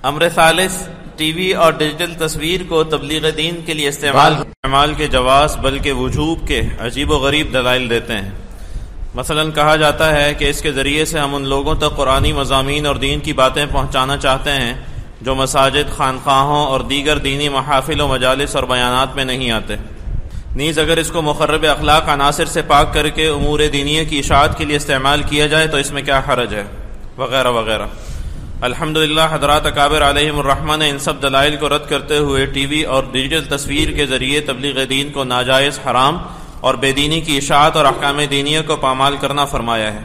امر ثالث، T V اور digital تصویر کو تبلیغ دین کے لیے استعمال کے جواز بلکہ وجوب کے عجیب و غریب دلائل دیتے ہیں۔ مثلا کہا جاتا ہے کہ اس کے ذریعے سے ہم ان لوگوں تک قرآنی مضامین اور دین کی باتیں پہنچانا چاہتے ہیں جو مساجد، خانقاہوں اور دیگر دینی محافل و مجالس اور بیانات میں نہیں آتے۔ نیز اگر اس کو مخرب اخلاق عناصر سے پاک کر کے امور دینیہ کی اشاعت کے لیے استعمال کیا جائے تو اس میں کیا حرج ہے، وغیرہ وغیرہ۔ الحمدللہ حضرات اکابر علیہم الرحمہ نے ان سب دلائل کو رد کرتے ہوئے ٹی وی اور ڈیجیٹل تصویر کے ذریعے تبلیغ دین کو ناجائز، حرام اور بے دینی کی اشاعت اور احکام دینیہ کو پامال کرنا فرمایا ہے۔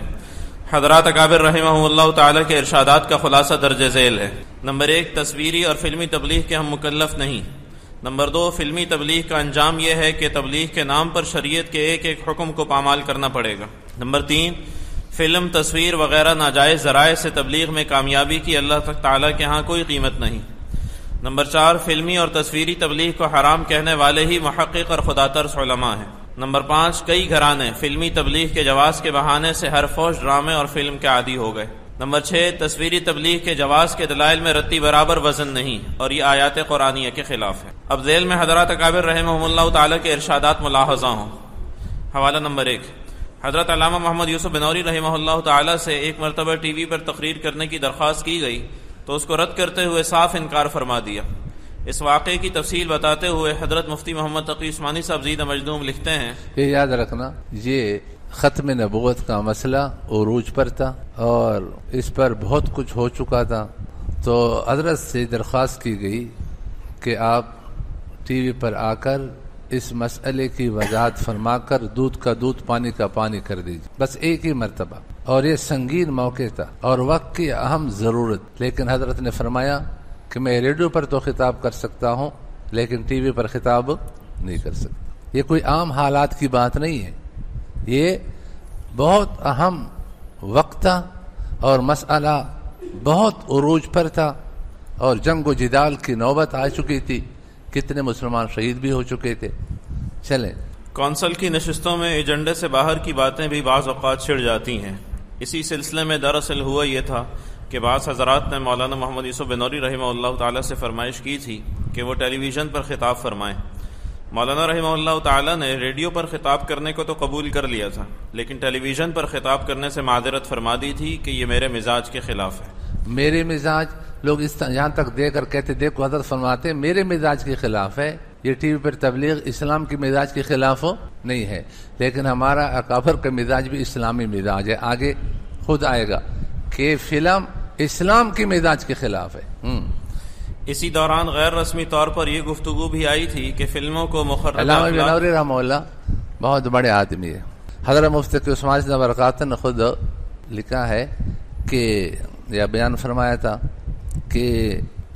حضرات اکابر رحمہ اللہ تعالی کے ارشادات کا خلاصہ درج ذیل ہے۔ نمبر 1، تصویری اور فلمی تبلیغ کے ہم مکلف نہیں۔ نمبر 2، فلمی تبلیغ کا انجام یہ ہے کہ تبلیغ کے نام پر شریعت کے ایک ایک حکم کو پامال کرنا پڑے گا۔ نمبر 3، فلم، تصویر وغیرہ ناجائز ذرائع سے تبلیغ میں کامیابی کی اللہ تعالیٰ کے ہاں کوئی قیمت نہیں۔ نمبر 4، فلمی اور تصویری تبلیغ کو حرام کہنے والے ہی محقق اور خدا ترس علماء ہیں۔ نمبر 5، کئی گھرانے فلمی تبلیغ کے جواز کے بہانے سے ہر فوش ڈرامے اور فلم کے عادی ہو گئے۔ نمبر 6، تصویری تبلیغ کے جواز کے دلائل میں رتی برابر وزن نہیں اور یہ آیات قرآنیہ کے خلاف ہے۔ اب ذیل میں حضرات اکابر رحمہم اللہ تعالی کے ارشادات ملاحظہ ہوں۔ حوالہ نمبر 1، حضرت علامہ محمد یوسف بنوری رحمہ اللہ تعالی سے ایک مرتبہ ٹی وی پر تقریر کرنے کی درخواست کی گئی تو اس کو رد کرتے ہوئے صاف انکار فرما دیا۔ اس واقعے کی تفصیل بتاتے ہوئے حضرت مفتی محمد تقی عثمانی صاحب زیدہ مجدوم لکھتے ہیں، یہ یاد رکھنا یہ ختم نبوت کا مسئلہ عروج پر تھا اور اس پر بہت کچھ ہو چکا تھا، تو حضرت سے درخواست کی گئی کہ آپ ٹی وی پر آ کر اس مسئلے کی وضاحت فرما کر دودھ کا دودھ، پانی کا پانی کر دیجیے، بس ایک ہی مرتبہ۔ اور یہ سنگین موقع تھا اور وقت کی اہم ضرورت، لیکن حضرت نے فرمایا کہ میں ریڈیو پر تو خطاب کر سکتا ہوں لیکن ٹی وی پر خطاب نہیں کر سکتا۔ یہ کوئی عام حالات کی بات نہیں ہے، یہ بہت اہم وقت تھا اور مسئلہ بہت عروج پر تھا اور جنگ و جدال کی نوبت آ چکی تھی، کتنے مسلمان شہید بھی ہو چکے تھے۔ چلیں، کونسل کی نشستوں میں ایجنڈے سے باہر کی باتیں بھی بعض اوقات چھڑ جاتی ہیں۔ اسی سلسلے میں دراصل ہوا یہ تھا کہ بعض حضرات نے مولانا محمد یوسف بنوری رحمہ اللہ تعالیٰ سے فرمائش کی تھی کہ وہ ٹیلی ویژن پر خطاب فرمائیں۔ مولانا رحمہ اللہ تعالیٰ نے ریڈیو پر خطاب کرنے کو تو قبول کر لیا تھا لیکن ٹیلی ویژن پر خطاب کرنے سے معذرت فرما دی تھی کہ یہ میرے مزاج کے خلاف ہے۔ میرے مزاج، لوگ یہاں تک دے کر کہتے دیکھو حضرت فرماتے ہیں میرے مزاج کے خلاف ہے، یہ ٹی وی پر تبلیغ اسلام کی مزاج کے خلاف نہیں ہے، لیکن ہمارا اکابر کا مزاج بھی اسلامی مزاج ہے، آگے خود آئے گا کہ فلم اسلام کی مزاج کے خلاف ہے۔ اسی دوران غیر رسمی طور پر یہ گفتگو بھی آئی تھی کہ فلموں کو مخرب علامہ بنوری رحمہ اللہ بہت بڑے آدمی ہے۔ حضرت مفتی تقی عثمانی صاحب برکاتہ نے خود لکھا ہے کہ یا بیان فرمایا تھا کہ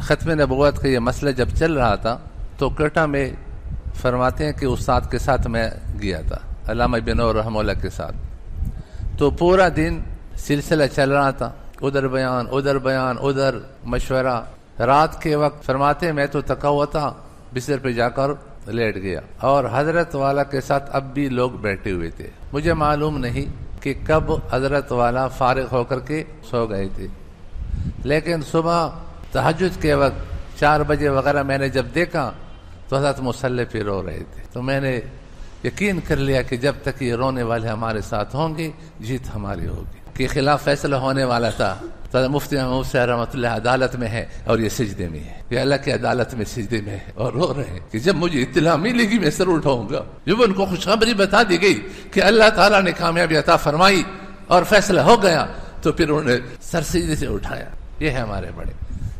ختم نبوت کا یہ مسئلہ جب چل رہا تھا تو کوئٹہ میں فرماتے ہیں کہ استاد کے ساتھ میں گیا تھا، علامہ بنوری رحمہ اللہ کے ساتھ، تو پورا دن سلسلہ چل رہا تھا، ادھر بیان ادھر مشورہ۔ رات کے وقت فرماتے ہیں میں تو تھکا ہوا تھا، بستر پہ جا کر لیٹ گیا اور حضرت والا کے ساتھ اب بھی لوگ بیٹھے ہوئے تھے۔ مجھے معلوم نہیں کہ کب حضرت والا فارغ ہو کر کے سو گئے تھے، لیکن صبح تہجد کے وقت 4 بجے وغیرہ میں نے جب دیکھا تو حضرت مصلی پہ رو رہے تھے، تو میں نے یقین کر لیا کہ جب تک یہ رونے والے ہمارے ساتھ ہوں گے جیت ہماری ہوگی۔ کے خلاف فیصلہ ہونے والا تھا، تو مفتی محمود صاحب رحمۃ اللہ عدالت میں ہے اور یہ سجدے میں ہے، یہ اللہ کی عدالت میں سجدے میں ہے اور رو رہے ہیں کہ جب مجھے اطلاع ملے گی میں سر اٹھاؤں گا۔ جب ان کو خوشخبری بتا دی گئی کہ اللہ تعالیٰ نے کامیابی عطا فرمائی اور فیصلہ ہو گیا تو پھر انہوں نے سر سجدے سے اٹھایا۔ یہ ہے ہمارے بڑے۔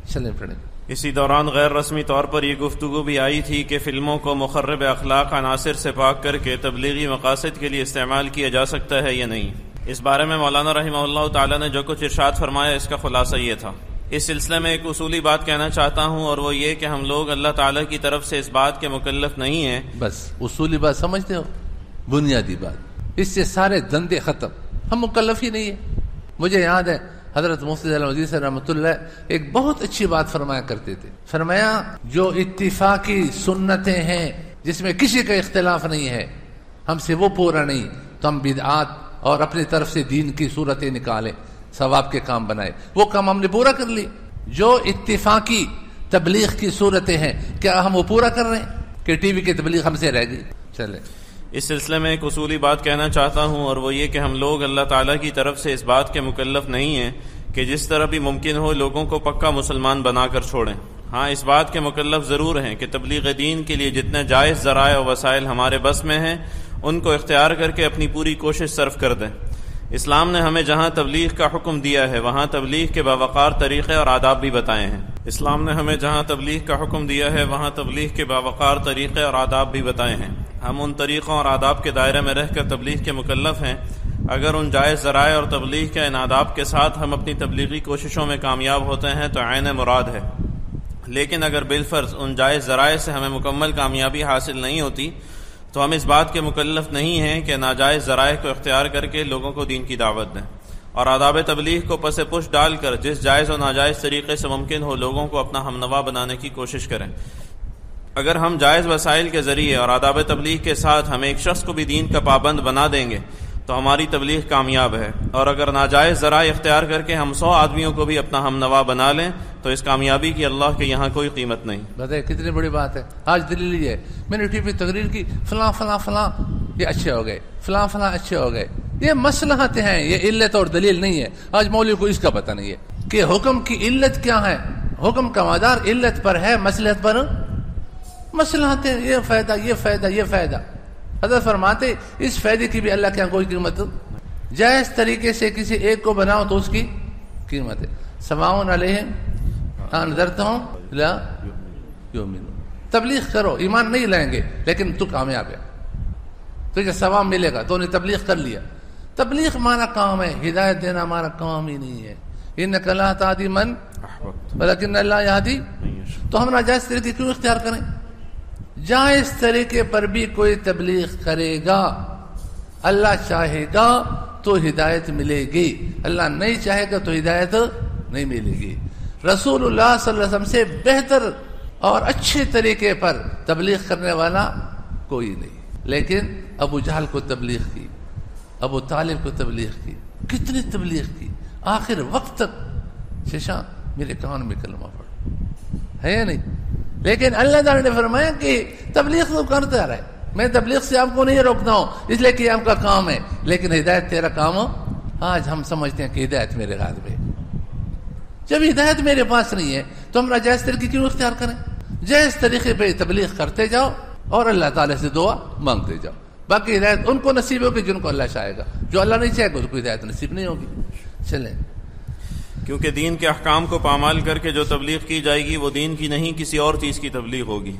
چلیں پڑھیں۔ اسی دوران غیر رسمی طور پر یہ گفتگو بھی آئی تھی کہ فلموں کو مخرب اخلاق عناصر سے پاک کر کے تبلیغی مقاصد کے لیے استعمال کیا جا سکتا ہے یا نہیں۔ اس بارے میں مولانا رحمہ اللہ تعالیٰ نے جو کچھ ارشاد فرمایا اس کا خلاصہ یہ تھا۔ اس سلسلے میں ایک اصولی بات کہنا چاہتا ہوں اور وہ یہ کہ ہم لوگ اللہ تعالیٰ کی طرف سے اس بات کے مکلف نہیں ہیں۔ بس اصولی بات سمجھتے ہو، بنیادی بات، اس سے سارے دندے ختم، ہم مکلف ہی نہیں ہیں۔ مجھے یاد ہے حضرت مفتی عزیز رحمۃ اللہ ایک بہت اچھی بات فرمایا کرتے تھے، فرمایا جو اتفاقی سنتیں ہیں جس میں کسی کا اختلاف نہیں ہے ہم سے وہ پورا نہیں، تو ہم بدعات اور اپنی طرف سے دین کی صورتیں نکالیں، ثواب کے کام بنائے، وہ کام ہم نے پورا کر لی۔ جو اتفاقی تبلیغ کی صورتیں ہیں کیا ہم وہ پورا کر رہے ہیں کہ ٹی وی کی تبلیغ ہم سے رہ گئی؟ چلے اس سلسلے میں ایک اصولی بات کہنا چاہتا ہوں، اور وہ یہ کہ ہم لوگ اللہ تعالیٰ کی طرف سے اس بات کے مکلف نہیں ہیں کہ جس طرح بھی ممکن ہو لوگوں کو پکا مسلمان بنا کر چھوڑیں۔ ہاں اس بات کے مکلف ضرور ہیں کہ تبلیغ دین کے لیے جتنے جائز ذرائع و وسائل ہمارے بس میں ہیں ان کو اختیار کر کے اپنی پوری کوشش صرف کر دیں۔ اسلام نے ہمیں جہاں تبلیغ کا حکم دیا ہے وہاں تبلیغ کے باوقار طریقے اور آداب بھی بتائے ہیں۔ اسلام نے ہمیں جہاں تبلیغ کا حکم دیا ہے وہاں تبلیغ کے باوقار طریقے اور آداب بھی بتائے ہیں۔ ہم ان طریقوں اور آداب کے دائرے میں رہ کر تبلیغ کے مکلف ہیں۔ اگر ان جائز ذرائع اور تبلیغ کے ان آداب کے ساتھ ہم اپنی تبلیغی کوششوں میں کامیاب ہوتے ہیں تو عین مراد ہے، لیکن اگر بالفرض ان جائز ذرائع سے ہمیں مکمل کامیابی حاصل نہیں ہوتی تو ہم اس بات کے مکلف نہیں ہیں کہ ناجائز ذرائع کو اختیار کر کے لوگوں کو دین کی دعوت دیں اور آداب تبلیغ کو پس پش ڈال کر جس جائز و ناجائز طریقے سے ممکن ہو لوگوں کو اپنا ہمنوا بنانے کی کوشش کریں۔ اگر ہم جائز وسائل کے ذریعے اور آداب تبلیغ کے ساتھ ہم ایک شخص کو بھی دین کا پابند بنا دیں گے تو ہماری تبلیغ کامیاب ہے، اور اگر ناجائز ذرائع اختیار کر کے ہم 100 آدمیوں کو بھی اپنا ہمنوا بنا لیں تو اس کامیابی کی اللہ کے یہاں کوئی قیمت نہیں۔ بتائیں کتنی بڑی بات ہے۔ آج دلیل یہ ہے، میں نے ٹی وی تقریر کی، فلاں فلاں فلاں یہ اچھے ہو گئے، فلاں فلاں اچھے ہو گئے۔ یہ مصلحتیں ہیں، یہ علت اور دلیل نہیں ہے۔ آج مولوی کو اس کا پتہ نہیں ہے کہ حکم کی علت کیا ہے۔ حکم کا مدار علت پر ہے، مصلحت پر مصلحتیں، یہ فائدہ یہ فائدہ یہ فائدہ۔ حضرت فرماتے اس فائدے کی بھی اللہ کے یہاں کوئی قیمت، جائز طریقے سے کسی ایک کو بناؤ تو اس کی قیمت ہے۔ سواء علیہم انذرتہم لا یؤمنون۔ تبلیغ کرو، ایمان نہیں لائیں گے لیکن تو کامیاب ہے، تجھے ثواب ملے گا، تو نے تبلیغ کر لیا۔ تبلیغ ہمارا کام ہے، ہدایت دینا ہمارا کام ہی نہیں ہے۔ انک لا تہدی من ولکن اللہ یہدی، تو ہم ناجائز طریقے کیوں اختیار کریں؟ جائز طریقے پر بھی کوئی تبلیغ کرے گا، اللہ چاہے گا تو ہدایت ملے گی، اللہ نہیں چاہے گا تو ہدایت نہیں ملے گی۔ رسول اللہ صلی اللہ علیہ وسلم سے بہتر اور اچھے طریقے پر تبلیغ کرنے والا کوئی نہیں۔ لیکن ابو جہل کو تبلیغ کی، ابو طالب کو تبلیغ کی، کتنی تبلیغ کی، آخر وقت تک ششا میرے کان میں کلمہ پڑھ ہے یا نہیں؟ لیکن اللہ تعالیٰ نے فرمایا کہ تبلیغ تو کرتا رہے، میں تبلیغ سے آپ کو نہیں روکتا ہوں اس لیے کہ آپ کا کام ہے، لیکن ہدایت تیرا کام ہو۔ آج ہم سمجھتے ہیں کہ ہدایت میرے ہاتھ میں، جب ہدایت میرے پاس نہیں ہے تو ہم ناجائز طریقے کیوں اختیار کریں؟ جائز طریقے پہ تبلیغ کرتے جاؤ اور اللہ تعالیٰ سے دعا مانگتے جاؤ، باقی ہدایت ان کو نصیب ہوگی جن کو اللہ چاہے گا، جو اللہ نہیں چاہے گا اس کو ہدایت نصیب نہیں ہوگی۔ چلیں، کیونکہ دین کے احکام کو پامال کر کے جو تبلیغ کی جائے گی وہ دین کی نہیں کسی اور چیز کی تبلیغ ہوگی۔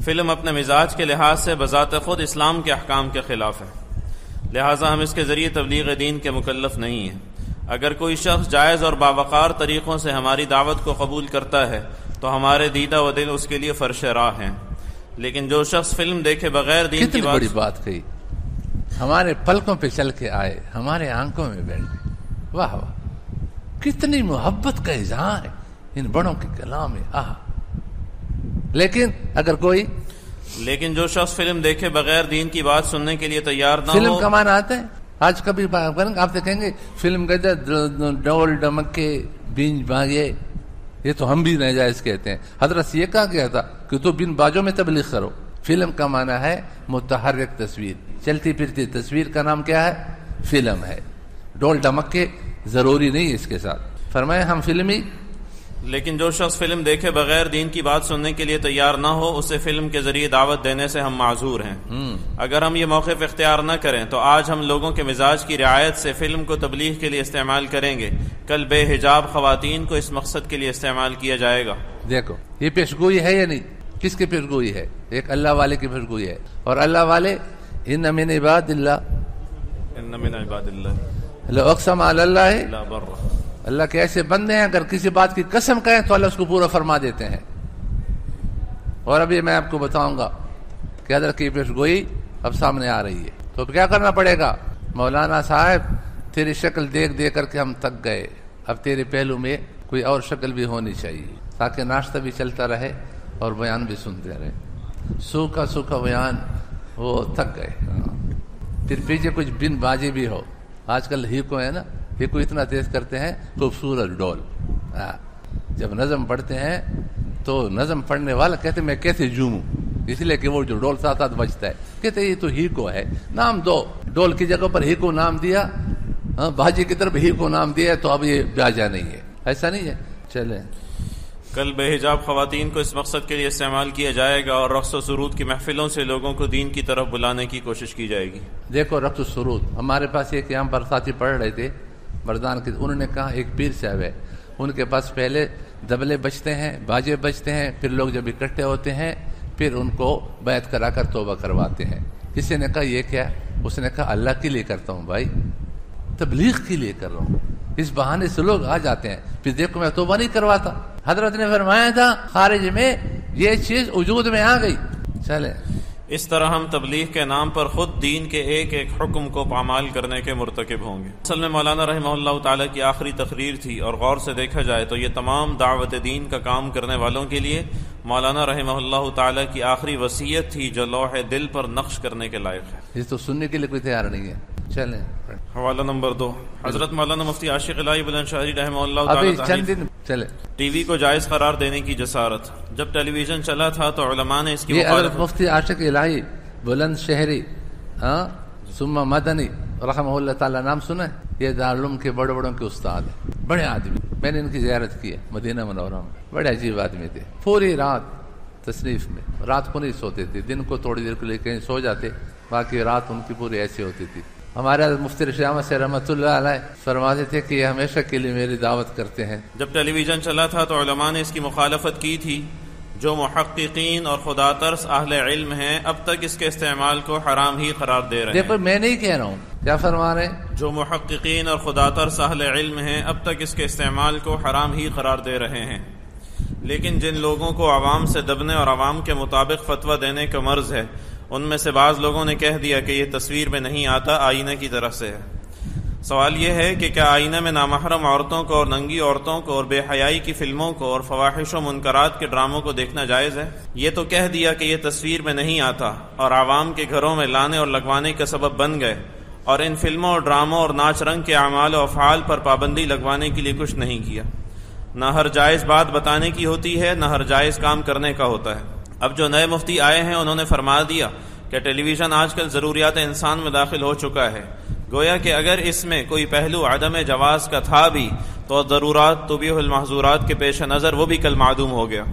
فلم اپنے مزاج کے لحاظ سے بذات خود اسلام کے احکام کے خلاف ہے، لہٰذا ہم اس کے ذریعے تبلیغ دین کے مکلف نہیں ہیں۔ اگر کوئی شخص جائز اور باوقار طریقوں سے ہماری دعوت کو قبول کرتا ہے تو ہمارے دیدہ و دل اس کے لیے فرش راہ ہیں، لیکن جو شخص فلم دیکھے بغیر دین کی بڑی بات کہی، ہمارے پلکوں پہ چل کے آئے، ہمارے آنکھوں میں بیٹھ گئے، واہ واہ، کتنی محبت کا اظہار ہے ان بڑوں کے کلام میں، آہا۔ لیکن جو شخص فلم دیکھے بغیر دین کی بات سننے کے لیے تیار نہ ہو، فلم کا معنی آتا ہے، آج کبھی آپ دیکھیں گے فلم کے ڈول ڈمکے بینج باگے، یہ تو ہم بھی ناجائز کہتے ہیں۔ حضرت یہ کہا گیا تھا کہ تو بن باجوں میں تبلیغ کرو۔ فلم کا معنی ہے متحرک تصویر، چلتی پھرتی تصویر کا نام کیا ہے؟ فلم ہے۔ ڈول ڈمکے ضروری نہیں اس کے ساتھ، فرمایا ہم فلمی۔ لیکن جو شخص فلم دیکھے بغیر دین کی بات سننے کے لیے تیار نہ ہو اسے فلم کے ذریعے دعوت دینے سے ہم معذور ہیں۔ اگر ہم یہ موقف اختیار نہ کریں تو آج ہم لوگوں کے مزاج کی رعایت سے فلم کو تبلیغ کے لیے استعمال کریں گے، کل بے حجاب خواتین کو اس مقصد کے لیے استعمال کیا جائے گا۔ دیکھو یہ پیشگوئی ہے یا نہیں؟ کس کی پیشگوئی ہے؟ ایک اللہ والے کی پیشگوئی ہے، اور اللہ والے ان من عباد اللہ لو اقسم علی اللہ لا بر، اللہ کے ایسے بندے ہیں اگر کسی بات کی قسم کہیں تو اللہ اس کو پورا فرما دیتے ہیں۔ اور ابھی میں آپ کو بتاؤں گا کہ حضرت کی پیشگوئی اب سامنے آ رہی ہے، تو اب کیا کرنا پڑے گا؟ مولانا صاحب تیری شکل دیکھ دیکھ کر کے ہم تک گئے، اب تیرے پہلو میں کوئی اور شکل بھی ہونی چاہیے تاکہ ناشتہ بھی چلتا رہے اور بیان بھی سنتے رہے۔ سوکھا سوکھا بیان، وہ تک گئے، پھر پیچھے کچھ بن باجی بھی ہو۔ آج کل ہی کو ہے نا، یہ کو اتنا تیز کرتے ہیں خوبصورت ڈول، جب نظم پڑھتے ہیں تو نظم پڑھنے والا کہتے میں کیسے جھوموں، اس لیے کہ وہ جو ڈول ساتھ ساتھ بجتا ہے، کہتے یہ تو ہیکو ہے، نام دو، ڈول کی جگہ پر ہیکو نام دیا، باجی کی طرف ہیکو نام دیا تو اب یہ باجا نہیں ہے، ایسا نہیں ہے. چلیں کل بے حجاب خواتین کو اس مقصد کے لیے استعمال کیا جائے گا اور رقص و سرود کی محفلوں سے لوگوں کو دین کی طرف بلانے کی کوشش کی جائے گی. دیکھو رقص و سرود، ہمارے پاس ایک یہاں پر ساتھی پڑھ رہے تھے مردان کے، انہوں نے کہا ایک پیر صاحب ہے، ان کے پاس پہلے دبلے بجتے ہیں، باجے بجتے ہیں، پھر لوگ جب اکٹھے ہوتے ہیں پھر ان کو بیعت کرا کر توبہ کرواتے ہیں. کسی نے کہا یہ کیا؟ اس نے کہا اللہ کے لیے کرتا ہوں بھائی، تبلیغ کے لیے کر رہا ہوں. اس بہانے سے لوگ آ جاتے ہیں، پھر دیکھو میں توبہ نہیں کرواتا. حضرت نے فرمایا تھا خارج میں یہ چیز وجود میں آ گئی. چلے اس طرح ہم تبلیغ کے نام پر خود دین کے ایک ایک حکم کو پامال کرنے کے مرتکب ہوں گے. اصل میں مولانا رحمہ اللہ تعالیٰ کی آخری تقریر تھی، اور غور سے دیکھا جائے تو یہ تمام دعوت دین کا کام کرنے والوں کے لیے مولانا رحمہ اللہ تعالیٰ کی آخری وصیت تھی جو لوح دل پر نقش کرنے کے لائق ہے. یہ تو سننے کے لیے کوئی تیار نہیں ہے. چلیں حوالہ نمبر 2، حضرت مولانا مفتی عاشق الہی بلند شہری رحمہ اللہ ابھی تعالیٰ چند دن چلے. ٹی وی کو جائز قرار دینے کی جسارت. جب ٹیلی ویژن چلا تھا تو علماء نے اس کی یہ حضرت مفتی عاشق الہی بلند شہری ثم مدنی رحمہ اللہ تعالیٰ نام سنا ہے؟ یہ دارالعلوم کے بڑے بڑوں کے استاد ہیں، بڑے آدمی. میں نے ان کی زیارت کی ہے مدینہ منورہ میں، بڑے عجیب آدمی تھے. پوری رات تصنیف میں، رات کو نہیں سوتے تھے، دن کو تھوڑی دیر کے لیے کہیں سو جاتے، باقی رات ان کی پوری ایسی ہوتی تھی. ہمارے مفتی رشید احمد سے رحمۃ اللہ علیہ فرماتے تھے کہ یہ ہمیشہ کے لیے میری دعوت کرتے ہیں. جب ٹیلی ویژن چلا تھا تو علماء نے اس کی مخالفت کی تھی. جو محققین اور خدا ترس اہل علم ہیں اب تک اس کے استعمال کو حرام ہی قرار دے رہے ہیں. دیکھو میں نہیں کہہ رہا ہوں، کیا فرما رہے ہیں؟ جو محققین اور خدا ترس اہل علم ہیں اب تک اس کے استعمال کو حرام ہی قرار دے رہے ہیں. لیکن جن لوگوں کو عوام سے دبنے اور عوام کے مطابق فتویٰ دینے کا مرض ہے، ان میں سے بعض لوگوں نے کہہ دیا کہ یہ تصویر میں نہیں آتا، آئینہ کی طرف سے ہے. سوال یہ ہے کہ کیا آئینہ میں نامحرم عورتوں کو اور ننگی عورتوں کو اور بے حیائی کی فلموں کو اور فواحش و منکرات کے ڈراموں کو دیکھنا جائز ہے؟ یہ تو کہہ دیا کہ یہ تصویر میں نہیں آتا اور عوام کے گھروں میں لانے اور لگوانے کا سبب بن گئے، اور ان فلموں اور ڈراموں اور ناچ رنگ کے اعمال و افعال پر پابندی لگوانے کے لیے کچھ نہیں کیا. نہ ہر جائز بات بتانے کی ہوتی ہے، نہ ہر جائز کام کرنے کا ہوتا ہے. اب جو نئے مفتی آئے ہیں انہوں نے فرما دیا کہ ٹیلی ویژن آج کل ضروریات انسان میں داخل ہو چکا ہے. گویا کہ اگر اس میں کوئی پہلو عدم جواز کا تھا بھی تو ضرورات تبیح المحظورات کے پیش نظر وہ بھی کل معدوم ہو گیا.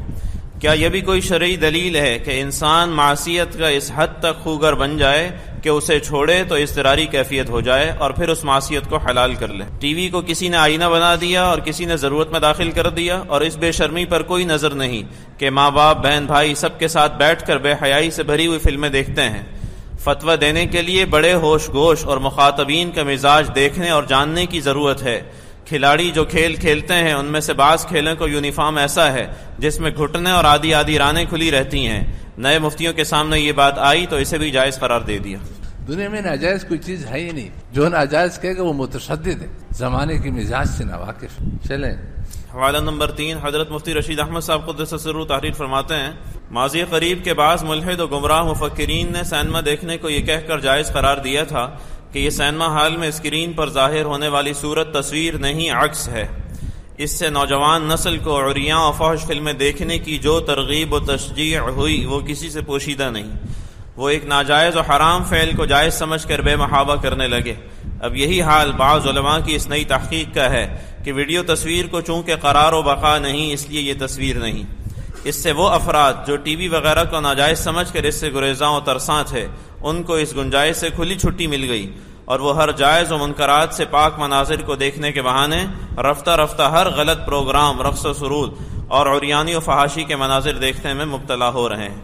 کیا یہ بھی کوئی شرعی دلیل ہے کہ انسان معصیت کا اس حد تک خوگر بن جائے کہ اسے چھوڑے تو اضطراری کیفیت ہو جائے اور پھر اس معصیت کو حلال کر لے؟ ٹی وی کو کسی نے آئینہ بنا دیا اور کسی نے ضرورت میں داخل کر دیا، اور اس بے شرمی پر کوئی نظر نہیں کہ ماں باپ بہن بھائی سب کے ساتھ بیٹھ کر بے حیائی سے بھری ہوئی فلمیں دیکھتے ہیں. فتویٰ دینے کے لیے بڑے ہوش گوش اور مخاطبین کا مزاج دیکھنے اور جاننے کی ضرورت ہے. کھلاڑی جو کھیل کھیلتے ہیں ان میں سے بعض کھیلوں کو یونیفارم ایسا ہے جس میں گھٹنے اور آدھی آدھی رانیں کھلی رہتی ہیں. نئے مفتیوں کے سامنے یہ بات آئی تو اسے بھی جائز قرار دے دیا. دنیا میں ناجائز کوئی چیز ہے ہی نہیں. جو ناجائز کہے گا وہ متشدد ہے، زمانے کی مزاج سے ناواقف. چلیں حوالہ نمبر 3، حضرت مفتی رشید احمد صاحب قدس سرہ تحریر فرماتے ہیں ماضی قریب کے بعض ملحد و گمراہ مفکرین نے سینما دیکھنے کو یہ کہہ کر جائز قرار دیا تھا کہ یہ سینما ہال میں اسکرین پر ظاہر ہونے والی صورت تصویر نہیں عکس ہے. اس سے نوجوان نسل کو عریاں و فحش فلمیں دیکھنے کی جو ترغیب و تشجیع ہوئی وہ کسی سے پوشیدہ نہیں. وہ ایک ناجائز و حرام فعل کو جائز سمجھ کر بے محابہ کرنے لگے. اب یہی حال بعض علماء کی اس نئی تحقیق کا ہے کہ ویڈیو تصویر کو چونکہ قرار و بقا نہیں اس لیے یہ تصویر نہیں. اس سے وہ افراد جو ٹی وی وغیرہ کو ناجائز سمجھ کر اس سے گریزاں و ترساں تھے ان کو اس گنجائش سے کھلی چھٹی مل گئی، اور وہ ہر جائز و منکرات سے پاک مناظر کو دیکھنے کے بہانے رفتہ رفتہ ہر غلط پروگرام، رقص و سرود اور عریانی و فحاشی کے مناظر دیکھنے میں مبتلا ہو رہے ہیں.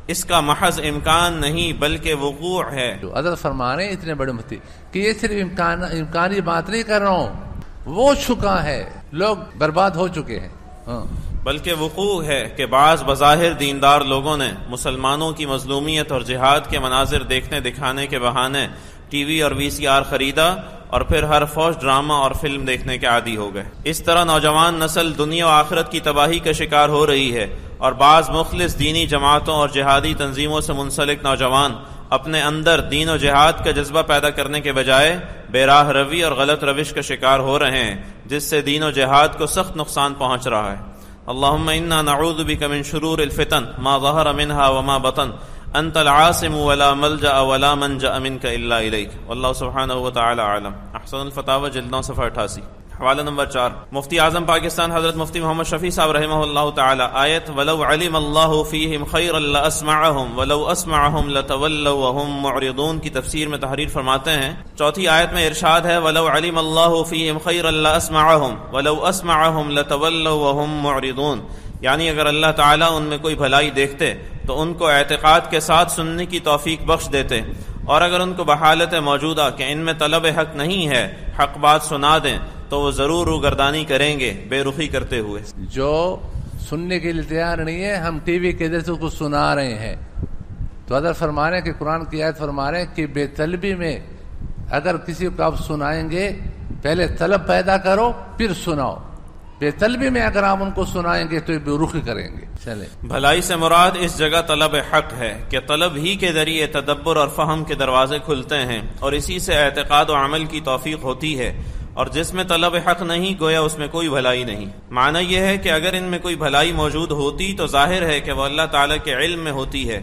اس کا محض امکان نہیں بلکہ وقوع ہے. حضرت فرما رہے ہیں اتنے بڑے مفتی کہ یہ صرف امکانی بات نہیں کر رہا ہوں، وہ چکا ہے، لوگ برباد ہو چکے ہیں. بلکہ وقوع ہے کہ بعض بظاہر دیندار لوگوں نے مسلمانوں کی مظلومیت اور جہاد کے مناظر دیکھنے دکھانے کے بہانے ٹی وی اور وی سی آر خریدا اور پھر ہر فوج ڈرامہ اور فلم دیکھنے کے عادی ہو گئے. اس طرح نوجوان نسل دنیا و آخرت کی تباہی کا شکار ہو رہی ہے، اور بعض مخلص دینی جماعتوں اور جہادی تنظیموں سے منسلک نوجوان اپنے اندر دین و جہاد کا جذبہ پیدا کرنے کے بجائے بے راہ روی اور غلط روش کا شکار ہو رہے ہیں، جس سے دین و جہاد کو سخت نقصان پہنچ رہا ہے. اللهم انا نعوذ بك من شرور الفتن ما ظهر منها وما بطن انت العاصم ولا ملجأ ولا منجأ منك الا اليك والله سبحانہ وتعالی اعلم. احسن الفتاوی جلد 9 صفحہ 88. حوالہ نمبر 4 مفتی اعظم پاکستان حضرت مفتی محمد شفیع صاحب رحمہ اللہ تعالی آیت ولو علم اللہ فیہم خیرا لاسمعہم ولو اسمعہم لتولوا وہم معرضون کی تفسیر میں تحریر فرماتے ہیں. چوتھی آیت میں ارشاد ہے ولو علم اللہ فیہم خیرا لاسمعہم ولو اسمعہم لتولوا وہم معرضون، یعنی اگر اللہ تعالیٰ ان میں کوئی بھلائی دیکھتے تو ان کو اعتقاد کے ساتھ سننے کی توفیق بخش دیتے، اور اگر ان کو بحالت موجودہ کہ ان میں طلب حق نہیں ہے حق بات سنا دیں تو وہ ضرور روگردانی کریں گے بے رخی کرتے ہوئے. جو سننے کے لیے تیار نہیں ہے، ہم ٹی وی کے ذریعے کو سنا رہے ہیں. تو حضرت فرما رہے ہیں کہ قرآن کی آیت فرما رہے ہیں کہ بے طلبی میں اگر کسی کو آپ سنائیں گے پہلے طلب پیدا کرو پھر سناؤ. بے طلبی میں اگر آپ ان کو سنائیں گے تو بے رخی کریں گے. چلیں، بھلائی سے مراد اس جگہ طلب حق ہے کہ طلب ہی کے ذریعے تدبر اور فہم کے دروازے کھلتے ہیں اور اسی سے اعتقاد و عمل کی توفیق ہوتی ہے، اور جس میں طلب حق نہیں گویا اس میں کوئی بھلائی نہیں. معنی یہ ہے کہ اگر ان میں کوئی بھلائی موجود ہوتی تو ظاہر ہے کہ وہ اللہ تعالیٰ کے علم میں ہوتی ہے.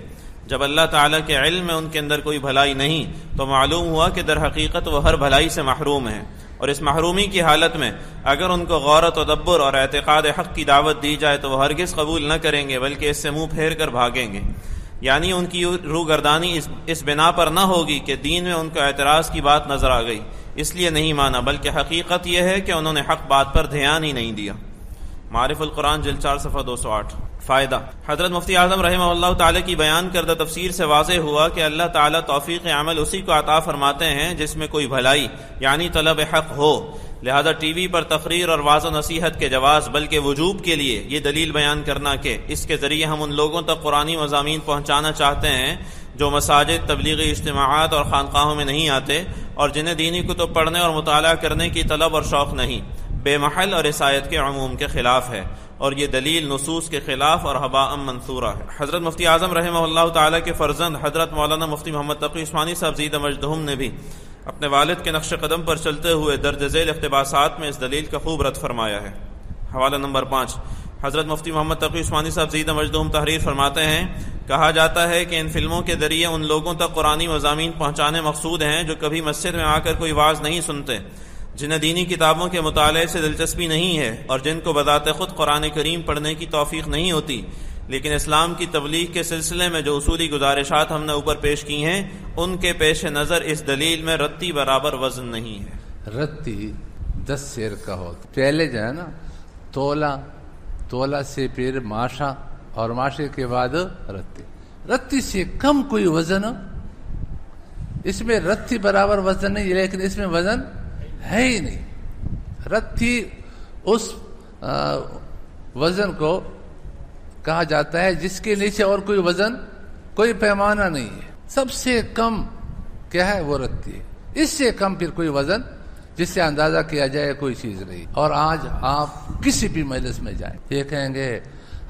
جب اللہ تعالیٰ کے علم میں ان کے اندر کوئی بھلائی نہیں تو معلوم ہوا کہ در حقیقت وہ ہر بھلائی سے محروم ہے، اور اس محرومی کی حالت میں اگر ان کو غور و تدبر اور اعتقاد حق کی دعوت دی جائے تو وہ ہرگز قبول نہ کریں گے بلکہ اس سے منہ پھیر کر بھاگیں گے. یعنی ان کی روگردانی اس بنا پر نہ ہوگی کہ دین میں ان کو اعتراض کی بات نظر آ گئی اس لیے نہیں مانا، بلکہ حقیقت یہ ہے کہ انہوں نے حق بات پر دھیان ہی نہیں دیا. معارف القرآن جلد 4 صفحہ 208. فائدہ: حضرت مفتی اعظم رحمہ اللہ تعالی کی بیان کردہ تفسیر سے واضح ہوا کہ اللہ تعالیٰ توفیق عمل اسی کو عطا فرماتے ہیں جس میں کوئی بھلائی یعنی طلب حق ہو. لہذا ٹی وی پر تقریر اور واعظ و نصیحت کے جواز بلکہ وجوب کے لیے یہ دلیل بیان کرنا کہ اس کے ذریعے ہم ان لوگوں تک قرآنی مضامین پہنچانا چاہتے ہیں جو مساجد، تبلیغی اجتماعات اور خانقاہوں میں نہیں آتے اور جنہیں دینی کتب پڑھنے اور مطالعہ کرنے کی طلب اور شوق نہیں، بے محل اور اس آیت کے عموم کے خلاف ہے، اور یہ دلیل نصوص کے خلاف اور ہباء منثورہ ہے. حضرت مفتی اعظم رحمہ اللہ تعالیٰ کے فرزند حضرت مولانا مفتی محمد تقی عثمانی صاحب زیدہ مجدہم نے بھی اپنے والد کے نقش قدم پر چلتے ہوئے درج ذیل اقتباسات میں اس دلیل کا خوب رد فرمایا ہے. حوالہ نمبر 5 حضرت مفتی محمد تقی عثمانی صاحب زیدہ مجدہم تحریر فرماتے ہیں، کہا جاتا ہے کہ ان فلموں کے ذریعے ان لوگوں تک قرآنی مضامین پہنچانے مقصود ہیں جو کبھی مسجد میں آ کر کوئی واعظ نہیں سنتے، جنہیں دینی کتابوں کے مطالعے سے دلچسپی نہیں ہے اور جن کو بذات خود قرآن کریم پڑھنے کی توفیق نہیں ہوتی، لیکن اسلام کی تبلیغ کے سلسلے میں جو اصولی گزارشات ہم نے اوپر پیش کی ہیں ان کے پیش نظر اس دلیل میں رتی برابر وزن نہیں ہے. رتی 10 سیر کا ہو، پہلے جو ہے نا تولہ سے پھر ماشا اور ماشے کے بعد رتی سے کم کوئی وزن، اس میں رتی برابر وزن نہیں، لیکن اس میں وزن ہے ہی نہیں. رتی اس وزن کو کہا جاتا ہے جس کے نیچے اور کوئی وزن، کوئی پیمانہ نہیں ہے. سب سے کم کیا ہے وہ رتی ہے، اس سے کم پھر کوئی وزن جس سے اندازہ کیا جائے کوئی چیز نہیں. اور آج آپ کسی بھی مجلس میں جائیں یہ کہیں گے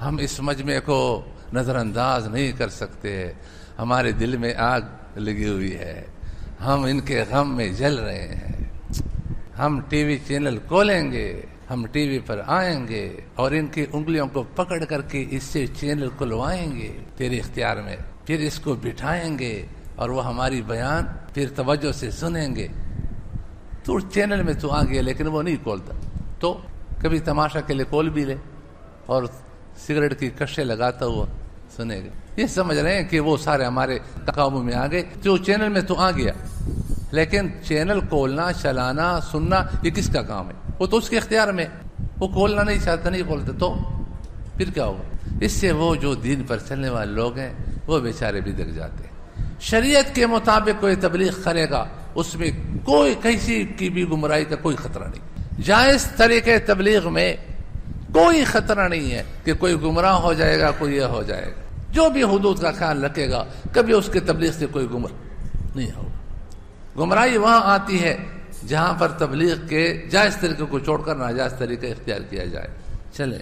ہم اس مجمع کو نظر انداز نہیں کر سکتے، ہمارے دل میں آگ لگی ہوئی ہے، ہم ان کے غم میں جل رہے ہیں، ہم ٹی وی چینل کھولیں گے، ہم ٹی وی پر آئیں گے اور ان کی انگلیوں کو پکڑ کر کے اس سے چینل کھلوائیں گے تیرے اختیار میں، پھر اس کو بٹھائیں گے اور وہ ہماری بیان پھر توجہ سے سنیں گے. تو چینل میں تو آ گیا لیکن وہ نہیں کھولتا، تو کبھی تماشا کے لیے کھول بھی لے اور سگریٹ کی کشے لگاتا ہوا سنے گا. یہ سمجھ رہے ہیں کہ وہ سارے ہمارے تقابو میں آ گئے، جو چینل میں تو آ گیا، لیکن چینل کھولنا، چلانا، سننا یہ کس کا کام ہے؟ وہ تو اس کے اختیار میں، وہ کھولنا نہیں چاہتا، نہیں کھولتا تو پھر کیا ہوگا؟ اس سے وہ جو دین پر چلنے والے لوگ ہیں وہ بیچارے بھی دگ جاتے ہیں. شریعت کے مطابق کوئی تبلیغ کرے گا اس میں کوئی کسی کی بھی گمراہی کا کوئی خطرہ نہیں. جائز طریقے تبلیغ میں کوئی خطرہ نہیں ہے کہ کوئی گمراہ ہو جائے گا، کوئی یہ ہو جائے گا. جو بھی حدود کا خیال رکھے گا کبھی اس کے تبلیغ سے کوئی گمراہ نہیں ہوگا. گمراہی وہاں آتی ہے جہاں پر تبلیغ کے جائز طریقے کو چھوڑ کر ناجائز طریقے اختیار کیا جائے. چلیں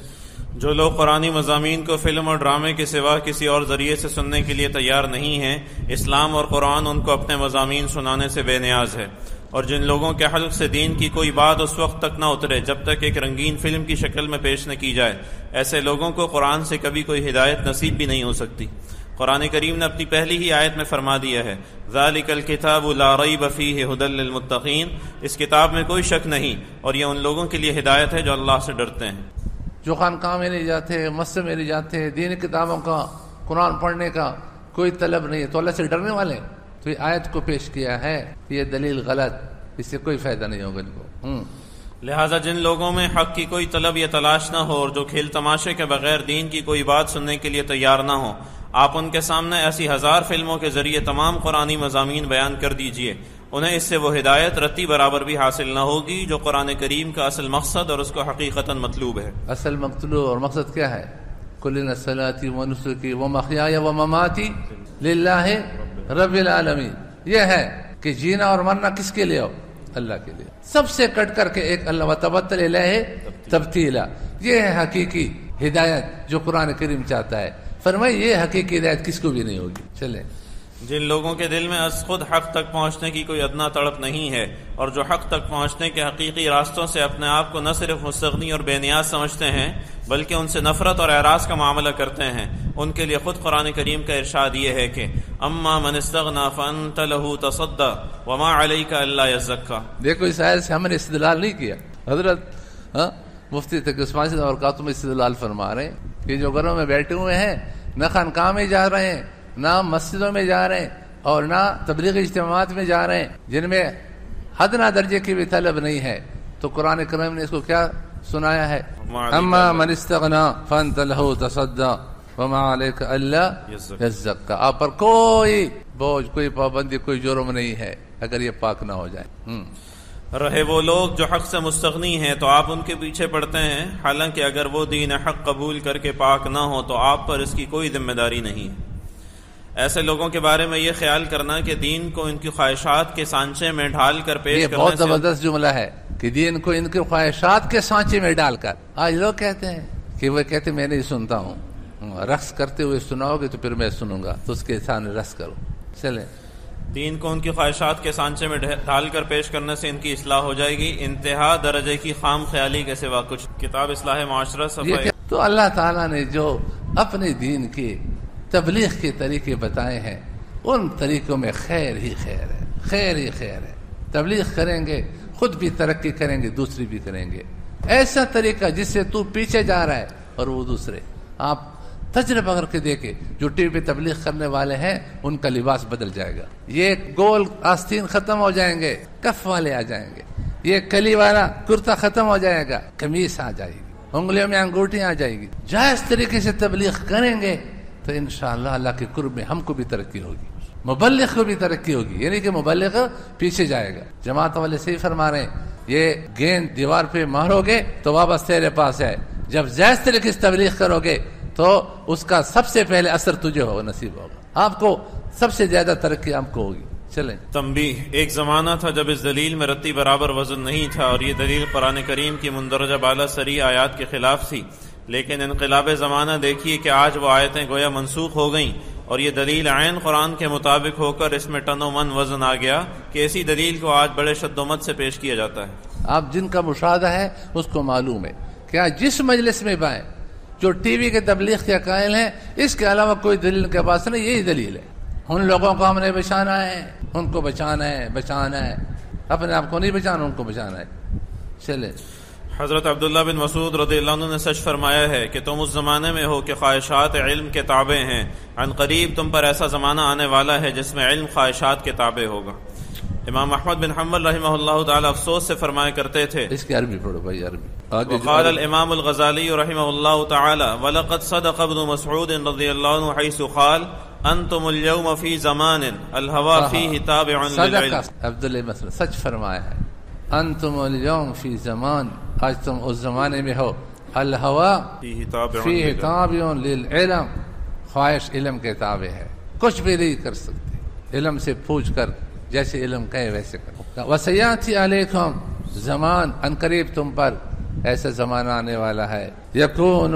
جو لوگ قرآنی مضامین کو فلم اور ڈرامے کے سوا کسی اور ذریعے سے سننے کے لیے تیار نہیں ہیں، اسلام اور قرآن ان کو اپنے مضامین سنانے سے بے نیاز ہے، اور جن لوگوں کے حلق سے دین کی کوئی بات اس وقت تک نہ اترے جب تک ایک رنگین فلم کی شکل میں پیش نہ کی جائے، ایسے لوگوں کو قرآن سے کبھی کوئی ہدایت نصیب بھی نہیں ہو سکتی۔ قرآن کریم نے اپنی پہلی ہی آیت میں فرما دیا ہے ذالک الکتاب لا ریب فیہ ھدی للمتقین، اس کتاب میں کوئی شک نہیں اور یہ ان لوگوں کے لیے ہدایت ہے جو اللہ سے ڈرتے ہیں۔ جو خانقاہ میں نہیں جاتے، مسجد میں نہیں جاتے، دین کتابوں کا، قرآن پڑھنے کا کوئی طلب نہیں ہے، تو اللہ سے ڈرنے والے ہیں، تو یہ آیت کو پیش کیا ہے، یہ دلیل غلط، اس سے کوئی فائدہ نہیں ہوگا ان کو۔ لہٰذا جن لوگوں میں حق کی کوئی طلب یا تلاش نہ ہو اور جو کھیل تماشے کے بغیر دین کی کوئی بات سننے کے لیے تیار نہ ہو، آپ ان کے سامنے ایسی ہزار فلموں کے ذریعے تمام قرآنی مضامین بیان کر دیجئے، انہیں اس سے وہ ہدایت رتی برابر بھی حاصل نہ ہوگی جو قرآن کریم کا اصل مقصد اور اس کو حقیقتاً مطلوب ہے۔ اصل مطلوب اور مقصد کیا ہے؟ قل ان صلاتی و نسکی و محیای و مماتی للہ رب العالمین، یہ ہے کہ جینا اور مرنا کس کے لیے ہو؟ اللہ کے لیے، سب سے کٹ کر کے ایک اللہ، وتبتل الیہ تبتیلا، یہ ہے حقیقی ہدایت جو قرآن کریم چاہتا ہے۔ فرمائے یہ حقیقی ہدایت کس کو بھی نہیں ہوگی۔ چلیں، جن لوگوں کے دل میں از خود حق تک پہنچنے کی کوئی ادنا تڑپ نہیں ہے اور جو حق تک پہنچنے کے حقیقی راستوں سے اپنے آپ کو نہ صرف مستغنی اور بے نیاز سمجھتے ہیں بلکہ ان سے نفرت اور اعراض کا معاملہ کرتے ہیں، ان کے لیے خود قرآن کریم کا ارشاد یہ ہے کہ اما من استغنى فانت له تصدى وما عليك الا يزكى۔ دیکھو اس آیت سے ہم نے استدلال نہیں کیا، حضرت مفتی تقی عثمانی صاحب اور کاتم استدلال فرما رہے ہیں کہ جو گھروں میں بیٹھے ہوئے ہیں، نہ خانقاہ میں جا رہے ہیں، نہ مسجدوں میں جا رہے ہیں اور نہ تبلیغی اجتماعات میں جا رہے ہیں، جن میں ادنیٰ درجے کی بھی طلب نہیں ہے، تو قرآن کریم نے اس کو کیا سنایا ہے؟ اما من استغنا فانت له تصدى وما عليك الا يزكى، آپ پر کوئی بوجھ، کوئی پابندی، کوئی جرم نہیں ہے اگر یہ پاک نہ ہو جائے۔ رہے وہ لوگ جو حق سے مستغنی ہیں تو آپ ان کے پیچھے پڑتے ہیں، حالانکہ اگر وہ دین حق قبول کر کے پاک نہ ہو تو آپ پر اس کی کوئی ذمہ داری نہیں ہے۔ ایسے لوگوں کے بارے میں یہ خیال کرنا کہ دین کو ان کی خواہشات کے سانچے میں ڈھال کر پیش کرنے، یہ بہت زبردست جملہ ہے کہ دین کو ان کی خواہشات کے سانچے میں ڈال کر، آج لوگ کہتے ہیں کہ وہ کہتے میں نہیں سنتا ہوں، رقص کرتے ہوئے سناؤ گے تو پھر میں سنوں گا، تو اس کے سامنے رقص کرو۔ چلیں، دین کو ان کی خواہشات کے سانچے میں ڈھال کر پیش کرنے سے ان کی اصلاح ہو جائے گی، انتہا درجے کی خام خیالی کے سوا کچھ۔ کتاب اصلاح معاشرہ صفحہ۔ تو اللہ تعالیٰ نے جو اپنے دین کی تبلیغ کے طریقے بتائے ہیں، ان طریقوں میں خیر ہی خیر ہے، خیر ہی خیر ہے۔ تبلیغ کریں گے، خود بھی ترقی کریں گے، دوسری بھی کریں گے۔ ایسا طریقہ جس سے تو پیچھے جا رہا ہے اور وہ دوسرے، آپ تجربہ کر کے دیکھیں، جو ٹی وی پہ تبلیغ کرنے والے ہیں ان کا لباس بدل جائے گا، یہ گول آستین ختم ہو جائیں گے، کف والے آ جائیں گے، یہ کلی والا کرتا ختم ہو جائے گا، قمیص آ جائے گی، انگلیوں میں انگوٹیاں آ جائے گی۔ جائز طریقے سے تبلیغ کریں گے تو انشاءاللہ اللہ کے قرب میں ہم کو بھی ترقی ہوگی، مبلغ کو بھی ترقی ہوگی، یعنی کہ مبلغ پیچھے جائے گا۔ جماعت والے صحیح فرما رہے ہیں، یہ گیند دیوار پہ مارو گے تو واپس تیرے پاس ہے، جب جائز طریقے سے تبلیغ کرو گے تو اس کا سب سے پہلے اثر تجھے ہوگا، نصیب ہوگا، آپ کو سب سے زیادہ ترقی آپ کو ہوگی۔ چلیں، تنبیہ، ایک زمانہ تھا جب اس دلیل میں رتی برابر وزن نہیں تھا اور یہ دلیل قرآن کریم کی مندرجہ بالا سری آیات کے خلاف تھی، لیکن انقلاب زمانہ دیکھیے کہ آج وہ آیتیں گویا منسوخ ہو گئیں اور یہ دلیل عین قرآن کے مطابق ہو کر اس میں ٹن و من وزن آ گیا کہ ایسی دلیل کو آج بڑے شد و مت سے پیش کیا جاتا ہے۔ آپ جن کا مشاہدہ ہے اس کو معلوم ہے کہ آج جس مجلس میں بائیں جو ٹی وی کے تبلیغ کے قائل ہیں، اس کے علاوہ کوئی دلیل کے پاس نہیں، یہی دلیل ہے۔ ان لوگوں کو ہم نے بچانا ہے، ان کو بچانا ہے، اپنے آپ کو نہیں بچانا، ان کو بچانا ہے۔ چلے، حضرت عبداللہ بن مسعود رضی اللہ عنہ نے سچ فرمایا ہے کہ تم اس زمانے میں ہو کہ خواہشات علم کے تابع ہیں، عن قریب تم پر ایسا زمانہ آنے والا ہے جس میں علم خواہشات کے تابع ہوگا۔ امام احمد بن حنبل رحمہ اللہ تعالی افسوس سے فرمایا کرتے تھے، اس کی عربی پڑھو بھائی، عربی۔ وقال الامام الغزالی رحمہ اللہ تعالی ولقد صدق ابن مسعود رضی اللہ عنہ حیث قال انتم اليوم فی زمان الہوا فیہ تابع للعلم۔ عبداللہ مسعود سچ فرمایا ہے، انتم اليوم فی زمان، آج تم اس زمانے میں ہو، الہوا فیہ تابع للعلم، خواہش علم کے تابع ہے، کچھ بھی نہیں کر سکتے، علم سے پوچھ کر جیسے علم کہے ویسے کرو۔ وسیاتی علیکم زمان، ان قریب تم پر ایسا زمانہ آنے والا ہے یکون